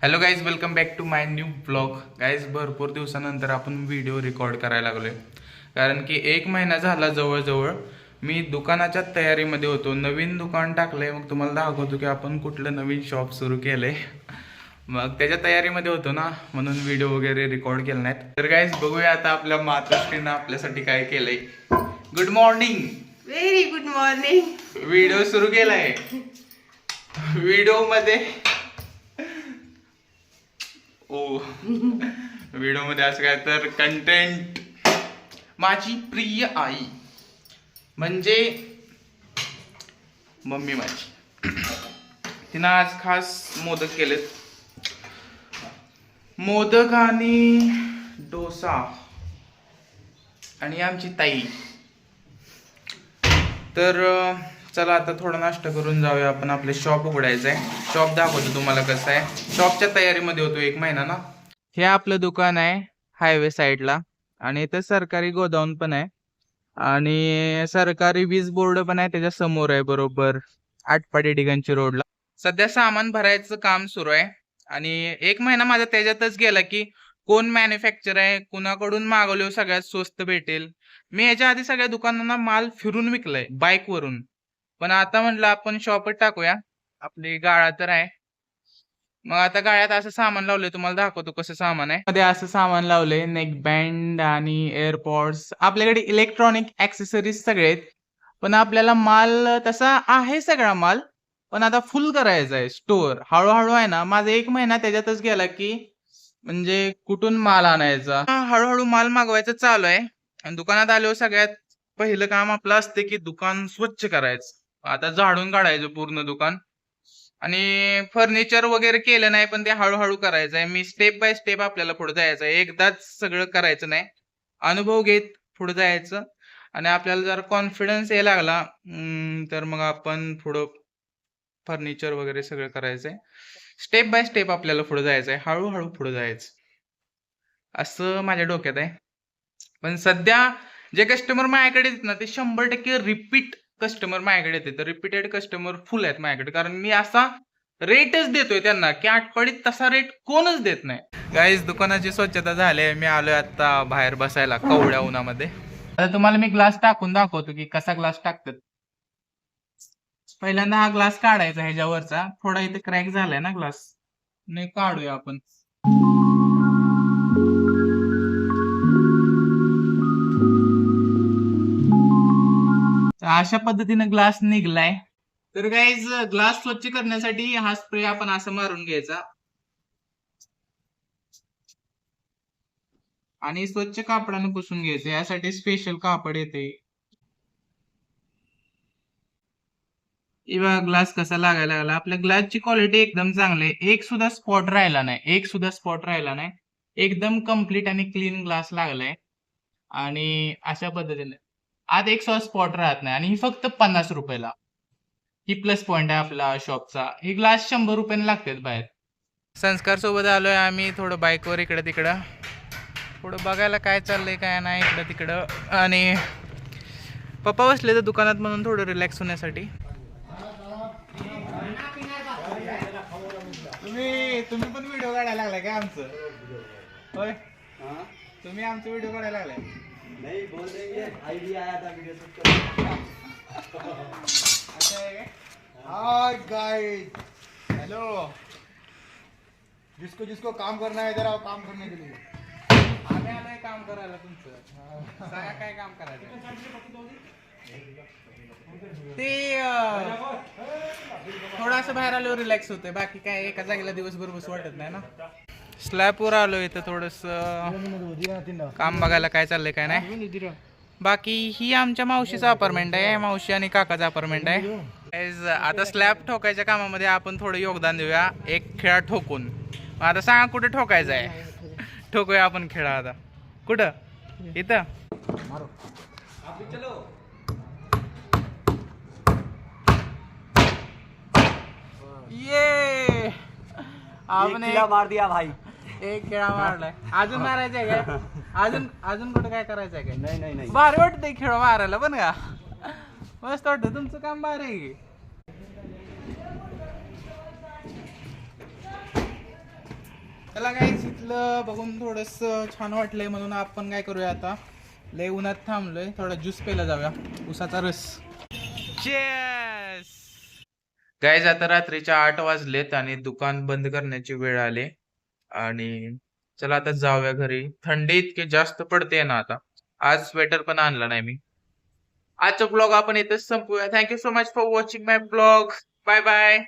Hello guys, welcome back to my new blog. Guys, भरपूर दिवसानंतर आपण व्हिडिओ रेकॉर्ड करायला लागलोय. कारण की 1 महिना झाला जवळजवळ मी दुकानाच्या तयारीमध्ये होतो. नवीन दुकान टाकलंय. मग तुम्हाला दाखवतो की आपण कुठलं नवीन शॉप सुरू केलंय. मग त्याच्या तयारीमध्ये होतो ना, म्हणून व्हिडिओ वगैरे रेकॉर्ड केले नाहीत. तर गाईज, बघूया आता आपल्या मातोश्रीनं आपल्यासाठी काय केलंय. Good morning. Very good morning. Video सुरू केलाय. व्हिडिओ मध्ये व्हिडिओ मध्ये असं काय तर कंटेंट. माझी प्रिय आई म्हणजे मम्मी माझी, तिनं आज खास मोदक केलेत. मोदक आणि डोसा. आणि आमची ताई. तर चला आता थोडा नाश्ता करून जाऊया. आपण आपले शॉप उघडायचं आहे. शॉप दाखवतो तुम्हाला कसं आहे. शॉपच्या तयारीमध्ये होतो 1 महिना ना. हे आपलं दुकान आहे हायवे साईडला. आणि इथं सरकारी गोदाऊन पण आहे. आणि सरकारी वीज बोर्ड पण आहे त्याच्या समोर आहे, बरोबर आटपाडी डिगंची रोडला. सध्या सामान भरायचं काम सुरू आहे. आणि 1 महिना माझा त्याच्यातच गेला की कोण मॅन्युफॅक्चर आहे, कुणाकडून मागवले सगळ्यात स्वस्त भेटेल. मी याच्या आधी सगळ्या दुकानांना माल फिरून विकलाय बाईक वरून. पण आता म्हटलं आपण शॉपच टाकूया. आपली गाळा तर आहे. मग आता गाळ्यात असं सामान लावलंय, तुम्हाला दाखवतो कसं सामान आहे. मध्ये असं सामान लावलंय, नेक बँड आणि एअरपॉड्स. आपल्याकडे इलेक्ट्रॉनिक ऍक्सेसरीज सगळे आहेत. पण आपल्याला माल तसा आहे सगळा माल, पण आता फुल करायचा आहे स्टोअर. हळूहळू आहे ना. माझा 1 महिना त्याच्यातच गेला की म्हणजे कुठून माल आणायचा. हळूहळू माल मागवायचं चालू आहे. आणि दुकानात आल्यावर सगळ्यात पहिलं काम आपलं असते की दुकान स्वच्छ करायचं. आता झाडून काढायचं पूर्ण दुकान. आणि फर्निचर वगैरे केलं नाही, पण ते हळूहळू करायचं आहे. मी स्टेप बाय स्टेप आपल्याला पुढे जायचं आहे. एकदाच सगळं करायचं नाही. अनुभव घेत पुढे जायचं. आणि आपल्याला जर कॉन्फिडन्स यायला लागला तर मग आपण पुढं फर्निचर वगैरे सगळं करायचंय. स्टेप बाय स्टेप आपल्याला पुढे जायचं आहे. हळूहळू पुढे जायचं असं माझ्या डोक्यात आहे. पण सध्या जे कस्टमर माझ्याकडे येतात ना, ते 100% रिपीट कस्टमर माझ्याकडे येते. तर रिपीटेड कस्टमर फुल आहेत माझ्याकडे. कारण मी असा रेटच देतोय त्यांना की आठवडीत तसा रेट कोणच देत नाही. गाईज, दुकानाची स्वच्छता झाली. मी आलोय आता बाहेर बसायला कवड्या उन्हामध्ये. आता तुम्हाला मी ग्लास टाकून दाखवतो की कसा ग्लास टाकतात. पहिल्यांदा हा ग्लास काढायचा ह्याच्यावरचा. थोडा इथे क्रॅक झालाय ना ग्लास, नाही काढूया आपण. अशा पद्धतीने ग्लास निघलाय. तर गाईज, ग्लास स्वच्छ करण्यासाठी हा स्प्रे आपण असं मारून घ्यायचा. आणि स्वच्छ कापडाने पुसून घ्यायचं. यासाठी स्पेशल कापड येते. ग्लास कसा लागायला लागला. आपल्या ग्लासची क्वालिटी एकदम चांगली आहे. एक सुद्धा स्पॉट राहिला नाही. एकदम कम्प्लीट आणि क्लीन ग्लास लागलाय. आणि अशा पद्धतीने आत एक सुद्धा स्पॉट राहत नाही. आणि ही फक्त 50 रुपयाला. ही प्लस पॉइंट आहे आपला शॉपचा. ही ग्लास 100 रुपयाने लागतात बाहेर. संस्कार सोबत आलोय आम्ही थोडं बाईकवर इकडं तिकडं, थोडं बघायला काय चाललंय काय नाही इकडं तिकडं. आणि पप्पा बसले तर दुकानात म्हणून थोडं रिलॅक्स होण्यासाठी. तुम्ही पण व्हिडिओ काढायला लागलाय काय आमचं? होय, तुम्ही आमचे व्हिडिओ काढायला लागलाय. नहीं बोल देंगे, आइडिया आया था वीडियो शूट करने अच्छा है क्या? Hi guys, hello. जिसको जिसको काम करना है इधर आओ काम करने के लिए. आम्ही आलोय काम करायला तुमचं. सांगा काय काम करायचं ते. थोडं असं बाहेर आल्यावर रिलॅक्स होतंय. बाकी काय एका जागेला दिवसभर बस वाटत नाही ना. स्लॅबवर आलो इथं थोडस काम बघायला काय चाललंय काय नाही. बाकी ही आमच्या मावशीचा अपार्टमेंट आहे. मावशी आणि काकाचा अपार्टमेंट आहे. आता स्लॅब ठोकायच्या कामामध्ये आपण थोडं योगदान देऊया. एक खेळा ठोकून. आता सांगा कुठे ठोकायचा आहे. ठोकूया आपण खेळा. आता कुठं? इथं. ये आपने एक मार दिया भाई. एक खेळा मारलाय. अजून मारायचं आहे काय? अजून कुठं काय करायचं आहे काय? नाही नाही नाही. भारी वाटतंय खेळ मारायला पण का. मस्त वाटतं तुमचं काम भारी आहे. त्याला काय इथलं बघून थोडस छान वाटलंय म्हणून आपण काय करूया आता लय उन्हात थांबलोय थोडा ज्यूस प्यायला जाऊया उसाचा रस. गाईज आता रात्रीच्या 8 वाजलेत आणि दुकान बंद करण्याची वेळ आली आणि चला आता जाऊया घरी. थंडी इतकी जास्त पडते ना आता. आज स्वेटर पण आणला नाही मी. आजचा ब्लॉग आपण इथेच संपूया. Thank you so much for watching my blog. Bye bye.